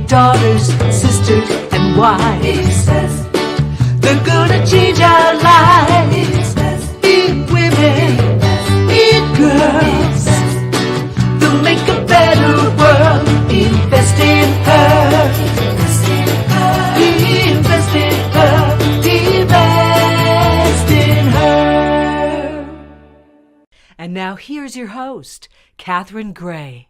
daughters, sisters, and wives. They're gonna change our lives. Be women, be girls. They'll make a better world. Invest in her. Invest in her. Invest in her. Invest in her. And now here's your host, Catherine Gray.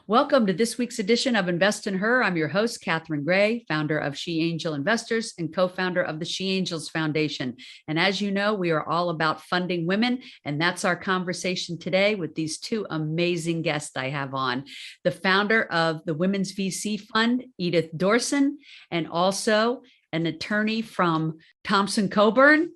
Welcome to this week's edition of Invest in Her. I'm your host, Catherine Gray, founder of She Angel Investors and co-founder of the She Angels Foundation. And as you know, we are all about funding women. And that's our conversation today with these two amazing guests I have on. The founder of the WomensVCFund, Edith Dorsen, and also an attorney from Thompson, Coburn,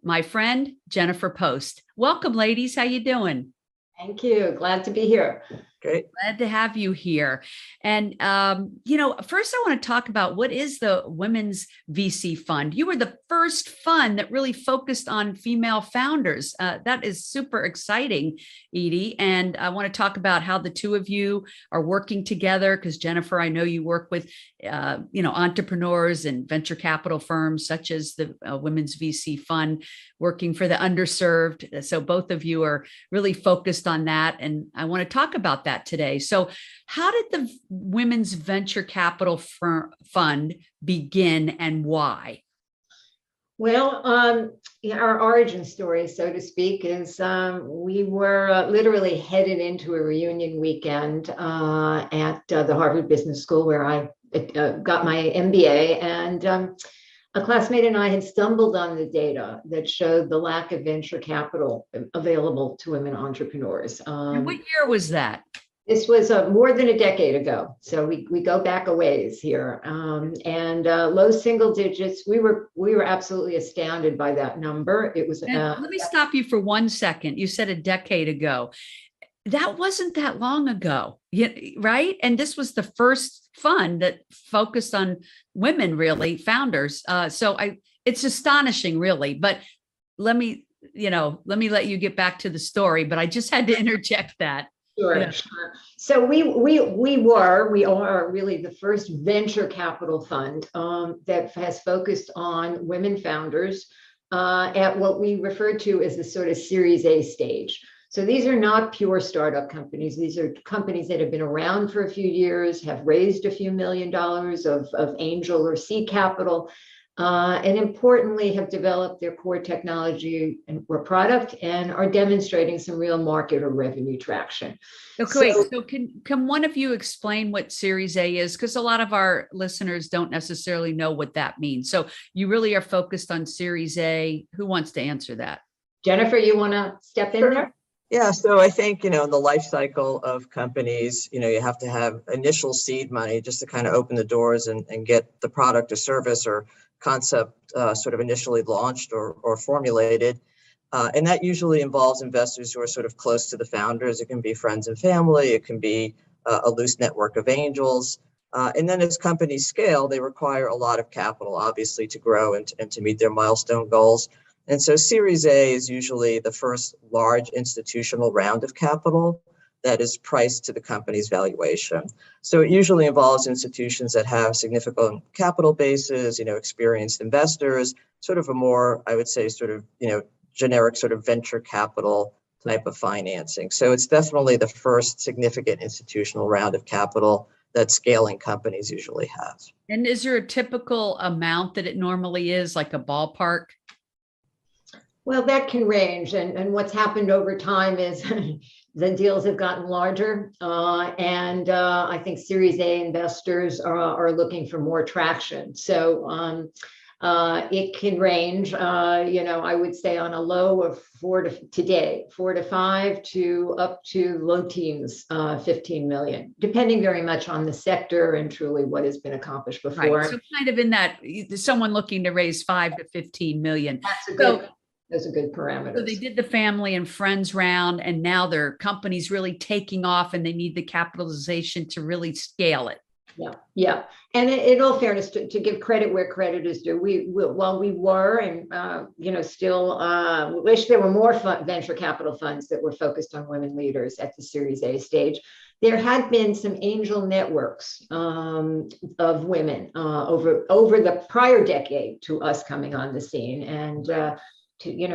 my friend, Jennifer Post. Welcome, ladies. How you doing? Thank you. Glad to be here. Great. Glad to have you here. And, first I want to talk about what is the Women's VC Fund. You were the first fund that really focused on female founders. That is super exciting, Edie. And I want to talk about how the two of you are working together, because Jennifer, I know you work with, entrepreneurs and venture capital firms such as the Women's VC Fund, working for the underserved. So both of you are really focused on that. And I want to talk about that today. So how did the Women's Venture Capital Fund begin and why? Well, our origin story, so to speak, is we were literally headed into a reunion weekend at the Harvard Business School where I got my MBA, and a classmate and I had stumbled on the data that showed the lack of venture capital available to women entrepreneurs. And what year was that? This was more than a decade ago. So we go back a ways here, and low single digits. We were absolutely astounded by that number. It was. Let me stop you for 1 second. You said a decade ago. That wasn't that long ago, right? And this was the first fund that focused on women, really, founders. It's astonishing, really. But let me let you get back to the story. But I just had to interject that. Sure, Yeah. sure. So we are really the first venture capital fund that has focused on women founders at what we refer to as the sort of Series A stage. So these are not pure startup companies. These are companies that have been around for a few years, have raised a few $1 million of angel or seed capital, and importantly have developed their core technology or product and are demonstrating some real market or revenue traction. Okay, so can one of you explain what Series A is? Because a lot of our listeners don't necessarily know what that means. So you really are focused on Series A. Who wants to answer that? Jennifer, you want to step in there? Yeah, so I think, in the life cycle of companies, you have to have initial seed money just to kind of open the doors and get the product or service or concept sort of initially launched or formulated. And that usually involves investors who are sort of close to the founders. It can be friends and family. It can be a loose network of angels. And then as companies scale, they require a lot of capital, obviously, to grow and to meet their milestone goals. And so Series A is usually the first large institutional round of capital that is priced to the company's valuation. So it usually involves institutions that have significant capital bases, experienced investors, sort of a more, I would say, sort of, generic sort of venture capital type of financing. So it's definitely the first significant institutional round of capital that scaling companies usually have. And is there a typical amount that it normally is, like a ballpark? Well, that can range, and what's happened over time is the deals have gotten larger, and I think Series A investors are looking for more traction. So it can range, I would say on a low of 4 to 5 to up to low teens, 15 million, depending very much on the sector and truly what has been accomplished before. Right. So kind of in that, someone looking to raise 5 to 15 million. Those are good parameters. So they did the family and friends round, and now their company's really taking off and they need the capitalization to really scale it. Yeah, yeah. And in all fairness, to give credit where credit is due, while we were and still wish there were more venture capital funds that were focused on women leaders at the Series A stage. There had been some angel networks of women over the prior decade to us coming on the scene, and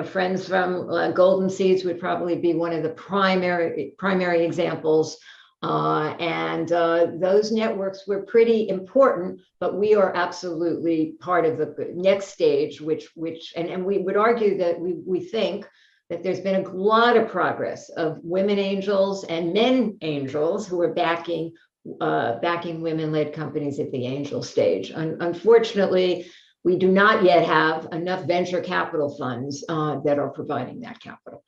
friends from Golden Seeds would probably be one of the primary examples. And those networks were pretty important, but we are absolutely part of the next stage, and we would argue that we think that there's been a lot of progress of women angels and men angels who are backing women-led companies at the angel stage. Unfortunately, we do not yet have enough venture capital funds that are providing that capital.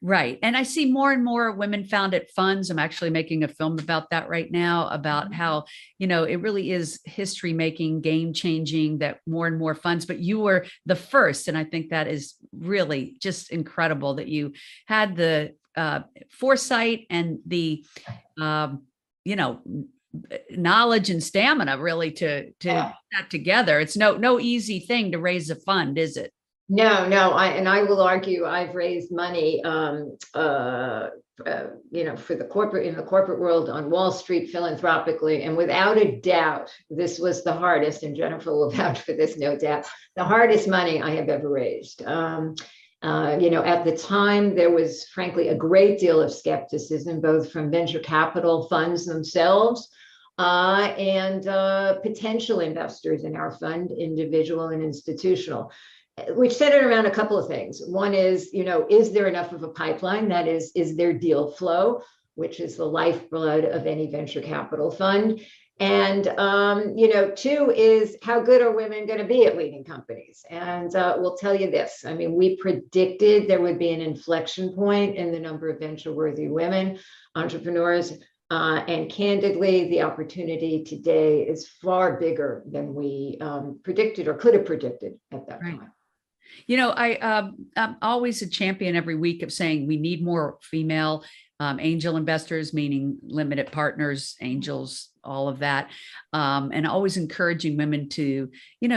Right. And I see more and more women-founded funds. I'm actually making a film about that right now, about how, it really is history-making, game-changing, that more and more funds, but you were the first. And I think that is really just incredible that you had the foresight and the, knowledge and stamina really to put that together. It's no easy thing to raise a fund, is it? No, I will argue I've raised money, for the corporate world on Wall Street philanthropically, and without a doubt, this was the hardest, and Jennifer will vouch for this, no doubt, the hardest money I have ever raised. At the time, there was frankly a great deal of skepticism, both from venture capital funds themselves and potential investors in our fund, individual and institutional. Which centered around a couple of things. One is there enough of a pipeline? That is there deal flow, which is the lifeblood of any venture capital fund? And, two is how good are women going to be at leading companies? And we'll tell you this. I mean, we predicted there would be an inflection point in the number of venture-worthy women entrepreneurs. And candidly, the opportunity today is far bigger than we predicted or could have predicted at that time. I'm always a champion every week of saying we need more female angel investors, meaning limited partners, angels, all of that. And always encouraging women to,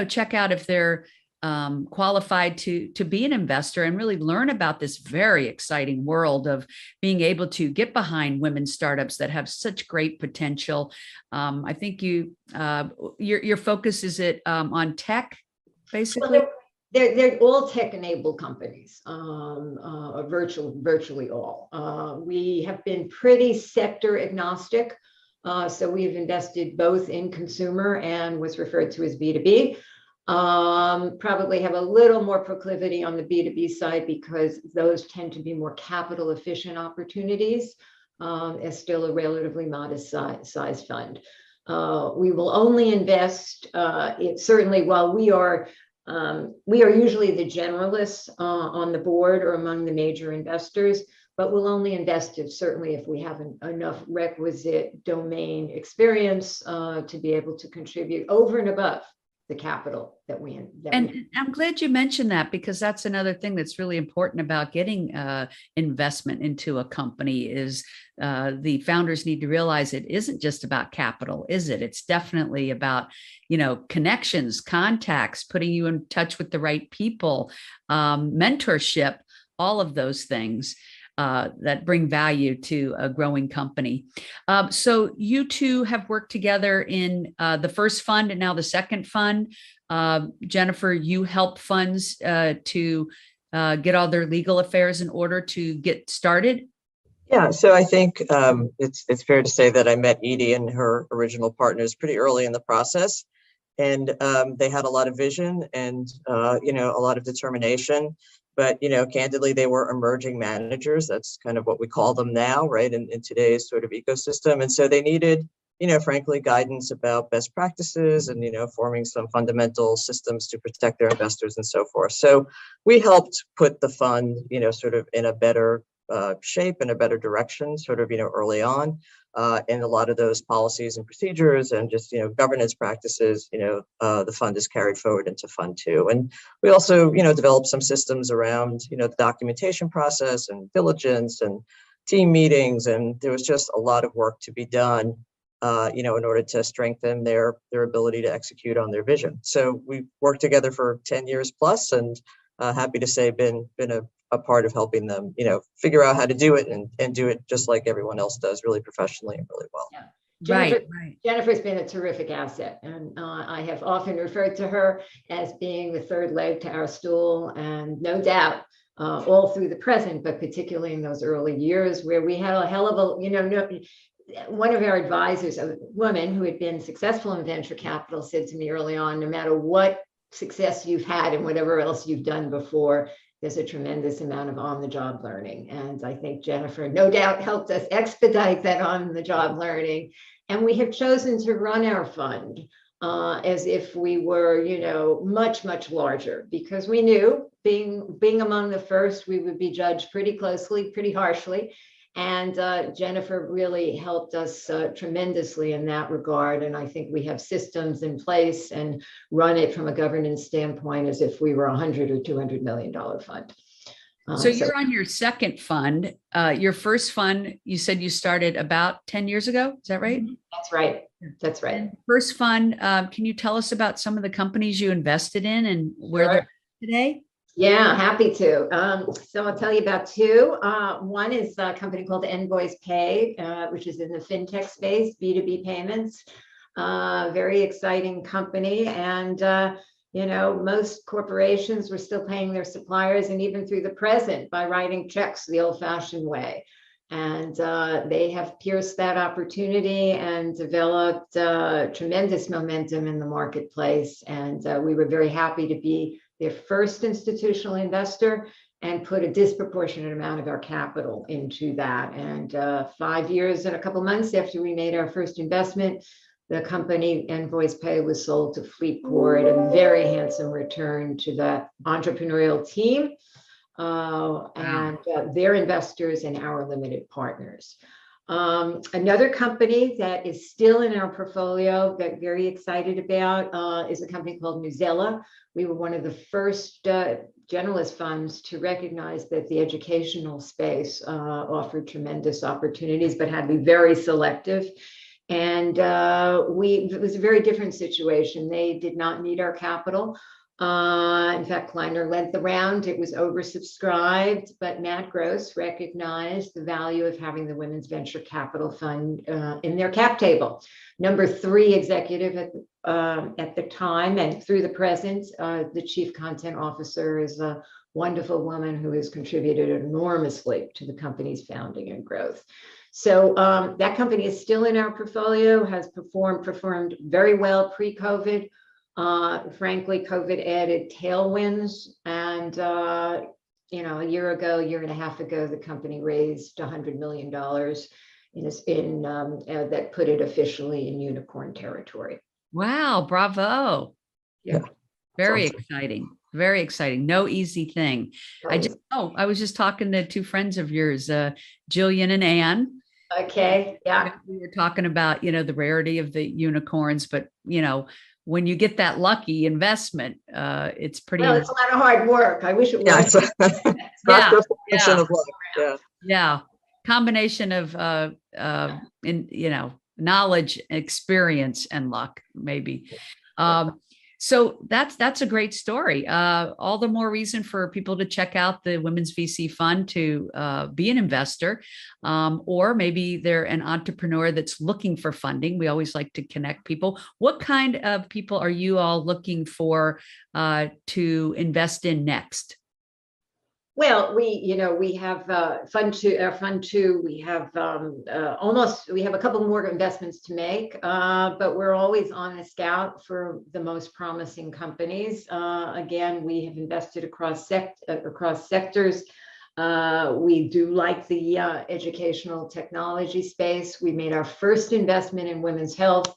check out if they're qualified to be an investor and really learn about this very exciting world of being able to get behind women's startups that have such great potential. I think your focus is on tech, basically. Well, they're all tech-enabled companies, virtually all. We have been pretty sector agnostic. So we've invested both in consumer and what's referred to as B2B. Probably have a little more proclivity on the B2B side because those tend to be more capital efficient opportunities, as still a relatively modest size fund. We will only invest, certainly while we are usually the generalists on the board or among the major investors, but we'll only invest if we have enough requisite domain experience to be able to contribute over and above the capital that we. I'm glad you mentioned that, because that's another thing that's really important about getting investment into a company is the founders need to realize it isn't just about capital, is it? It's definitely about, connections, contacts, putting you in touch with the right people, mentorship, all of those things that bring value to a growing company. So you two have worked together in the first fund and now the second fund. Jennifer, you help funds to get all their legal affairs in order to get started. Yeah, so I think it's fair to say that I met Edie and her original partners pretty early in the process, and they had a lot of vision and a lot of determination. But, candidly, they were emerging managers. That's kind of what we call them now, right, in today's sort of ecosystem. And so they needed, frankly, guidance about best practices and, forming some fundamental systems to protect their investors and so forth. So we helped put the fund, sort of in a better shape and a better direction, sort of, early on. And a lot of those policies and procedures and just, governance practices, the fund is carried forward into Fund 2. And we also, developed some systems around, the documentation process and diligence and team meetings. And there was just a lot of work to be done in order to strengthen their ability to execute on their vision. So we've worked together for 10 years plus, and happy to say been a part of helping them, figure out how to do it and do it just like everyone else does, really professionally and really well. Yeah. Right. Jennifer's been a terrific asset, and I have often referred to her as being the third leg to our stool, and no doubt all through the present, but particularly in those early years where we had a hell of a, one of our advisors, a woman who had been successful in venture capital, said to me early on, no matter what success you've had and whatever else you've done before, there's a tremendous amount of on-the-job learning. And I think Jennifer no doubt helped us expedite that on-the-job learning. And we have chosen to run our fund as if we were, much, much larger, because we knew being among the first, we would be judged pretty closely, pretty harshly. And Jennifer really helped us tremendously in that regard. And I think we have systems in place and run it from a governance standpoint as if we were $100 or $200 million fund. So you're on your second fund. Your first fund, you said you started about 10 years ago. Is that right? That's right. That's right. And first fund, can you tell us about some of the companies you invested in and where they're today? Yeah, happy to. So I'll tell you about two. One is a company called WomensVCFund, which is in the fintech space, B2B payments. Very exciting company. And, most corporations were still paying their suppliers, and even through the present, by writing checks the old-fashioned way. And they have pierced that opportunity and developed tremendous momentum in the marketplace. And we were very happy to be their first institutional investor and put a disproportionate amount of our capital into that. And 5 years and a couple months after we made our first investment, the company WomensVCFund was sold to Fleetcore at a very handsome return to the entrepreneurial team and their investors and our limited partners. Another company that is still in our portfolio that very excited about is a company called Mozilla. We were one of the first generalist funds to recognize that the educational space offered tremendous opportunities, but had to be very selective. And it was a very different situation. They did not need our capital. In fact, Kleiner led the round. It was oversubscribed, but Matt Gross recognized the value of having the Women's Venture Capital Fund in their cap table. Number 3 executive at the time and through the present, the chief content officer is a wonderful woman who has contributed enormously to the company's founding and growth. So that company is still in our portfolio, has performed very well pre-COVID. Frankly, COVID added tailwinds, and a year and a half ago, the company raised $100 million that put it officially in unicorn territory. Wow, bravo. Yeah. Very Awesome. exciting. Very exciting. No easy thing. I was just talking to 2 friends of yours, Jillian and Ann. Okay. Yeah. We were talking about, the rarity of the unicorns, but, when you get that lucky investment, it's pretty. Well, it's a lot of hard work. I wish it was. Yeah, it's not just a function of luck. Yeah. Yeah. Combination of, knowledge, experience, and luck, maybe. So that's a great story. All the more reason for people to check out the Women's VC Fund to be an investor, or maybe they're an entrepreneur that's looking for funding. We always like to connect people. What kind of people are you all looking for to invest in next? Well, we have fund two. We have we have a couple more investments to make, but we're always on the scout for the most promising companies. Again, we have invested across sectors. We do like the educational technology space. We made our first investment in women's health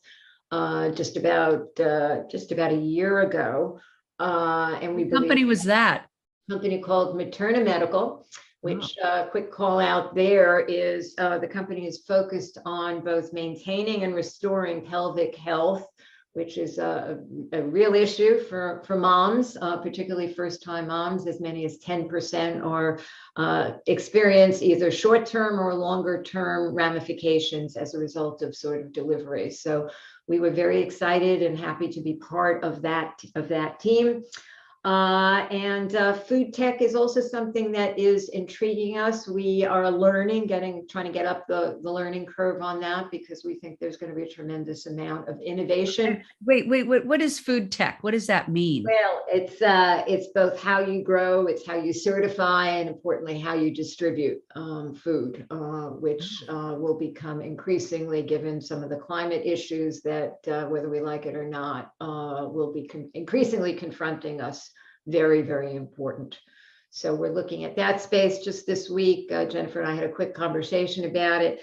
just about a year ago, and we. What company was that? Company called Materna Medical, which quick call out there is the company is focused on both maintaining and restoring pelvic health which is a real issue for moms, particularly first-time moms. As many as 10% are experience either short-term or longer-term ramifications as a result of sort of delivery. So we were very excited and happy to be part of that team. And food tech is also something that is intriguing us. We are learning, trying to get up the learning curve on that, because we think there's going to be a tremendous amount of innovation. Wait, what is food tech? What does that mean? Well, it's both how you grow, it's how you certify, and importantly, how you distribute food, which will become increasingly, given some of the climate issues that, whether we like it or not, will be increasingly confronting us. Very, very important. So we're looking at that space. Just this week, Jennifer and I had a quick conversation about it.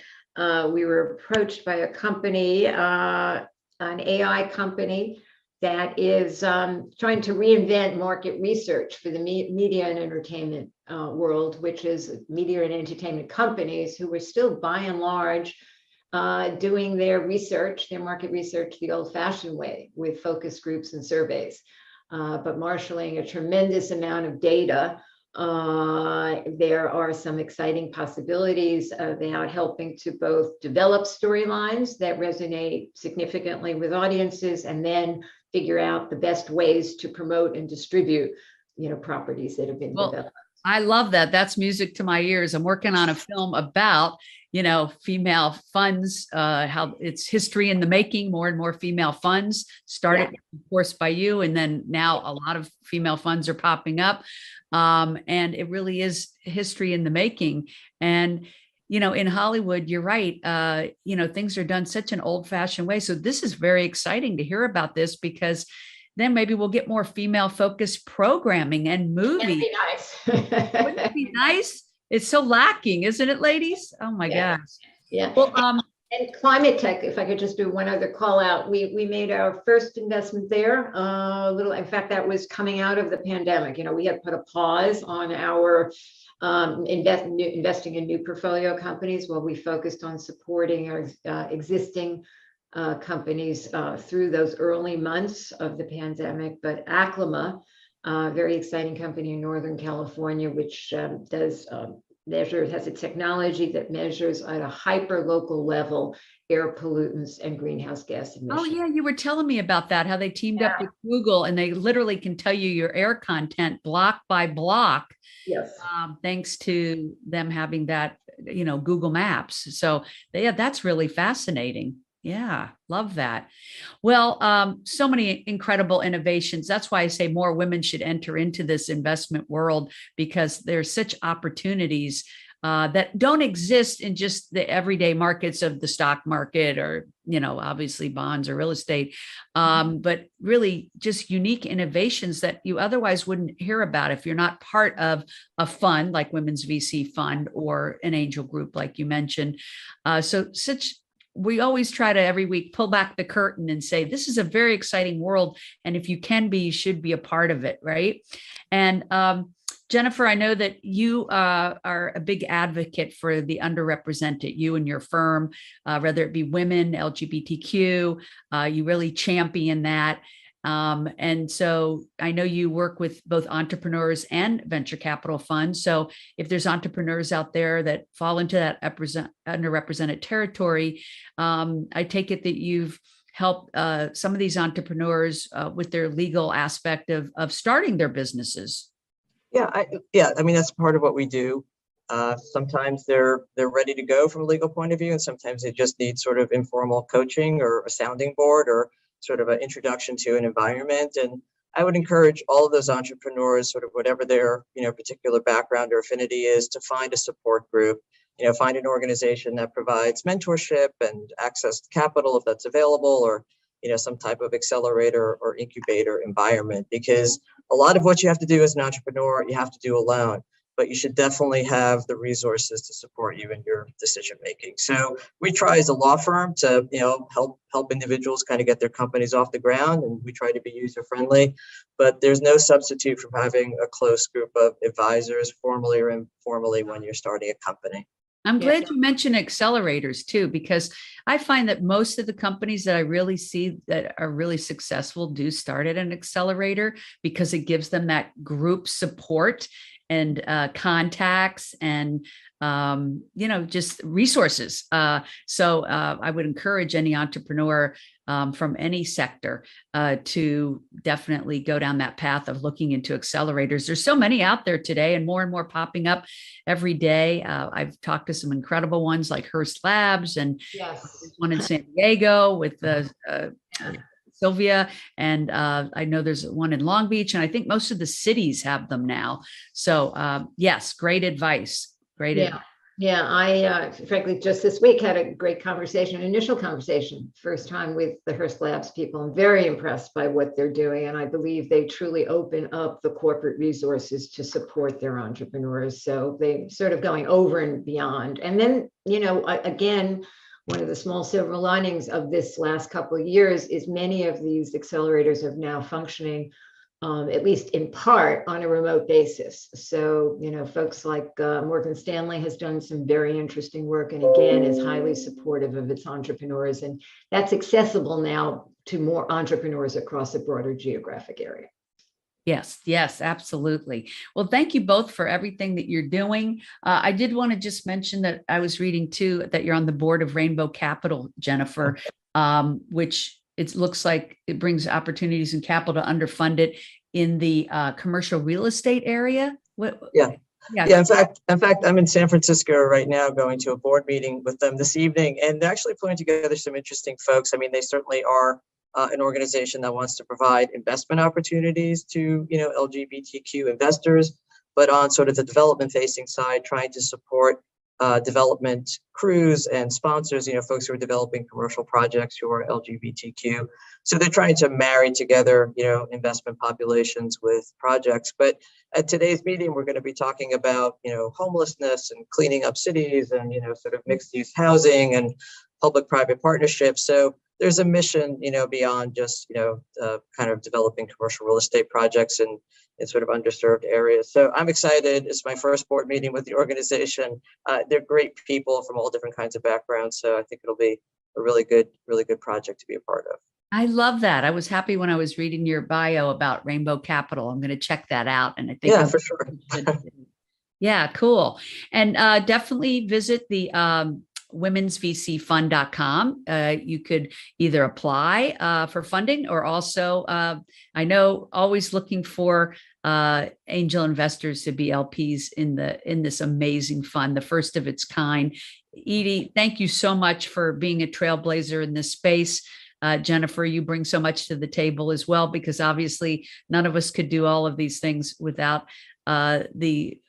We were approached by a company, an AI company, that is trying to reinvent market research for the media and entertainment world, which is media and entertainment companies who were still by and large doing their research, their market research, the old-fashioned way, with focus groups and surveys. But marshaling a tremendous amount of data. There are some exciting possibilities about helping to both develop storylines that resonate significantly with audiences, and then figure out the best ways to promote and distribute, properties that have been developed. I love that. That's music to my ears. I'm working on a film about, female funds, how it's history in the making, more and more female funds started, of course, by you. And then now a lot of female funds are popping up. And it really is history in the making. And, in Hollywood, you're right. Things are done such an old fashioned way. So this is very exciting to hear about this, because then maybe we'll get more female focused programming and movies. That'd be nice. Wouldn't it be nice? It's so lacking, isn't it, ladies? Oh my gosh. Yeah. Well, and climate tech, if I could just do one other call out, we made our first investment there. In fact, that was coming out of the pandemic. We had put a pause on our investing in new portfolio companies while we focused on supporting our existing companies through those early months of the pandemic. But Aclima, very exciting company in Northern California, which has a technology that measures at a hyper local level air pollutants and greenhouse gas emissions. Oh yeah, you were telling me about that, how they teamed up with Google, and they literally can tell you your air content block by block. Yes. Thanks to them having that, Google Maps. So that's really fascinating. Yeah, love that. Well, so many incredible innovations. That's why I say more women should enter into this investment world, because there's such opportunities that don't exist in just the everyday markets of the stock market, or, obviously bonds or real estate, but really just unique innovations that you otherwise wouldn't hear about if you're not part of a fund like WomensVCFund or an angel group like you mentioned. We always try to every week pull back the curtain and say, this is a very exciting world. And if you can be, you should be a part of it. Right. And Jennifer, I know that you are a big advocate for the underrepresented, you and your firm, whether it be women, LGBTQ, you really champion that. And so I know you work with both entrepreneurs and venture capital funds. So if there's entrepreneurs out there that fall into that underrepresented territory, I take it that you've helped some of these entrepreneurs with their legal aspect of starting their businesses. Yeah, I mean, that's part of what we do. Sometimes they're ready to go from a legal point of view, and sometimes they just need sort of informal coaching or a sounding board or sort of an introduction to an environment. And I would encourage all of those entrepreneurs, sort of whatever their particular background or affinity is, to find a support group, find an organization that provides mentorship and access to capital if that's available, or some type of accelerator or incubator environment, because a lot of what you have to do as an entrepreneur, you have to do alone, but you should definitely have the resources to support you in your decision making. So we try as a law firm to, help individuals kind of get their companies off the ground, and we try to be user friendly, but there's no substitute for having a close group of advisors, formally or informally, when you're starting a company. I'm Yeah. glad you mentioned accelerators too, because I find that most of the companies that I really see that are really successful do start at an accelerator because it gives them that group support and contacts and just resources. So I would encourage any entrepreneur from any sector to definitely go down that path of looking into accelerators. There's so many out there today and more popping up every day. I've talked to some incredible ones like Hearst Labs and Yes. one in San Diego with Sylvia. And I know there's one in Long Beach, and I think most of the cities have them now. So yes, great advice. Great advice. Yeah, I frankly just this week had a great initial conversation, first time with the Hearst Labs people. I'm very impressed by what they're doing, and I believe they truly open up the corporate resources to support their entrepreneurs. So they sort of going over and beyond. And then, again, one of the small silver linings of this last couple of years is many of these accelerators are now functioning at least in part on a remote basis. So, folks like Morgan Stanley has done some very interesting work and again is highly supportive of its entrepreneurs. And that's accessible now to more entrepreneurs across a broader geographic area. Yes, absolutely. Well, thank you both for everything that you're doing. I did want to just mention that I was reading too, that you're on the board of Rainbow Capital, Jennifer, which it looks like it brings opportunities and capital to underfund it in the commercial real estate area. Yeah. In fact, I'm in San Francisco right now, going to a board meeting with them this evening, and they're actually putting together some interesting folks. I mean, they certainly are an organization that wants to provide investment opportunities to LGBTQ investors, but on sort of the development facing side, trying to support development crews and sponsors, folks who are developing commercial projects who are LGBTQ. So they're trying to marry together, investment populations with projects. But at today's meeting, we're going to be talking about, homelessness and cleaning up cities and, sort of mixed use housing and public-private partnerships. So there's a mission, beyond just, kind of developing commercial real estate projects in sort of underserved areas. So I'm excited. It's my first board meeting with the organization. They're great people from all different kinds of backgrounds. So I think it'll be a really good project to be a part of. I love that. I was happy when I was reading your bio about Rainbow Capital. I'm going to check that out. And I think for sure. Yeah, cool. And definitely visit the WomensVCFund.com. You could either apply for funding or also, I know, always looking for angel investors to be LPs in this amazing fund, the first of its kind. Edie, thank you so much for being a trailblazer in this space. Jennifer, you bring so much to the table as well, because obviously none of us could do all of these things without the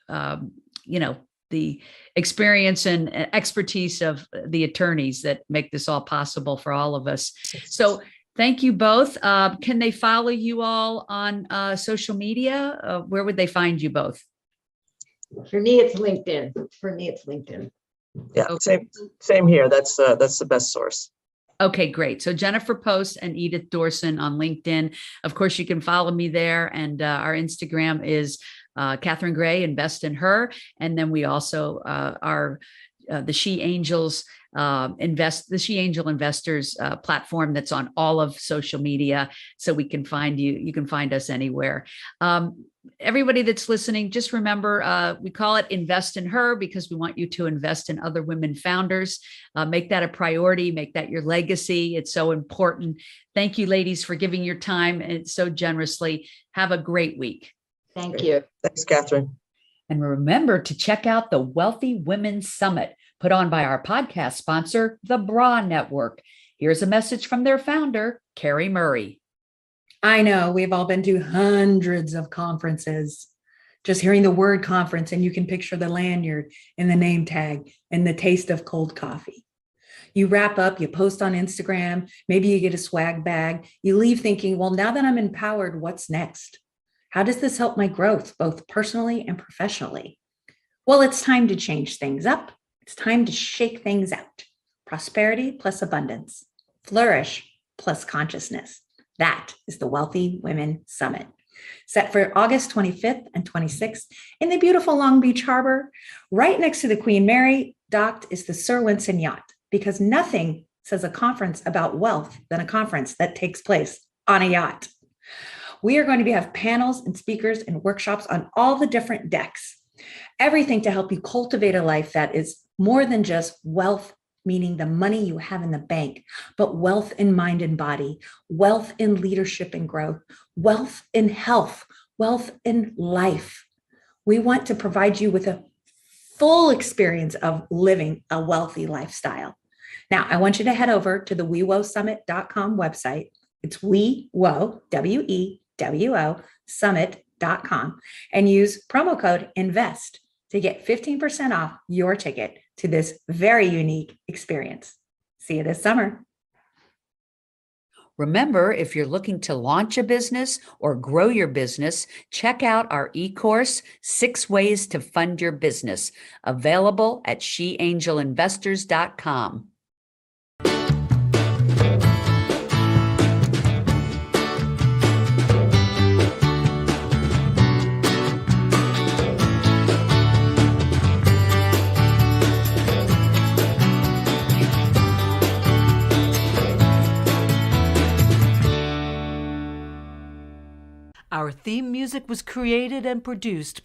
experience and expertise of the attorneys that make this all possible for all of us. So thank you both. Can they follow you all on social media? Where would they find you both? For me, it's LinkedIn. Yeah, okay. Same here. That's the best source. Okay, great. So Jennifer Post and Edith Dorsen on LinkedIn. Of course, you can follow me there. And our Instagram is Catherine Gray, Invest in Her. And then we also are the She Angels the She Angel Investors platform that's on all of social media. So we can find you. You can find us anywhere. Everybody that's listening, just remember, we call it Invest in Her because we want you to invest in other women founders. Make that a priority, make that your legacy. It's so important. Thank you, ladies, for giving your time and so generously. Have a great week. Thank you. Thanks, Catherine. And remember to check out the Wealthy Women Summit put on by our podcast sponsor, the Bra Network. Here's a message from their founder, Carrie Murray. I know we've all been to hundreds of conferences. Just hearing the word conference and you can picture the lanyard and the name tag and the taste of cold coffee. You wrap up, you post on Instagram, maybe you get a swag bag. You leave thinking, well, now that I'm empowered, what's next? How does this help my growth, both personally and professionally? Well, it's time to change things up. It's time to shake things out. Prosperity plus abundance. Flourish plus consciousness. That is the Wealthy Women Summit, set for August 25th and 26th in the beautiful Long Beach Harbor, right next to the Queen Mary docked is the Sir Winston yacht, because nothing says a conference about wealth than a conference that takes place on a yacht. We are going to have panels and speakers and workshops on all the different decks. Everything to help you cultivate a life that is more than just wealth, meaning the money you have in the bank, but wealth in mind and body, wealth in leadership and growth, wealth in health, wealth in life. We want to provide you with a full experience of living a wealthy lifestyle. Now, I want you to head over to the WeWoSummit.com website. It's WeWo, WeWo, summit.com, and use promo code INVEST to get 15% off your ticket to this very unique experience. See you this summer. Remember, if you're looking to launch a business or grow your business, check out our e-course, 6 Ways to Fund Your Business, available at sheangelinvestors.com. Our theme music was created and produced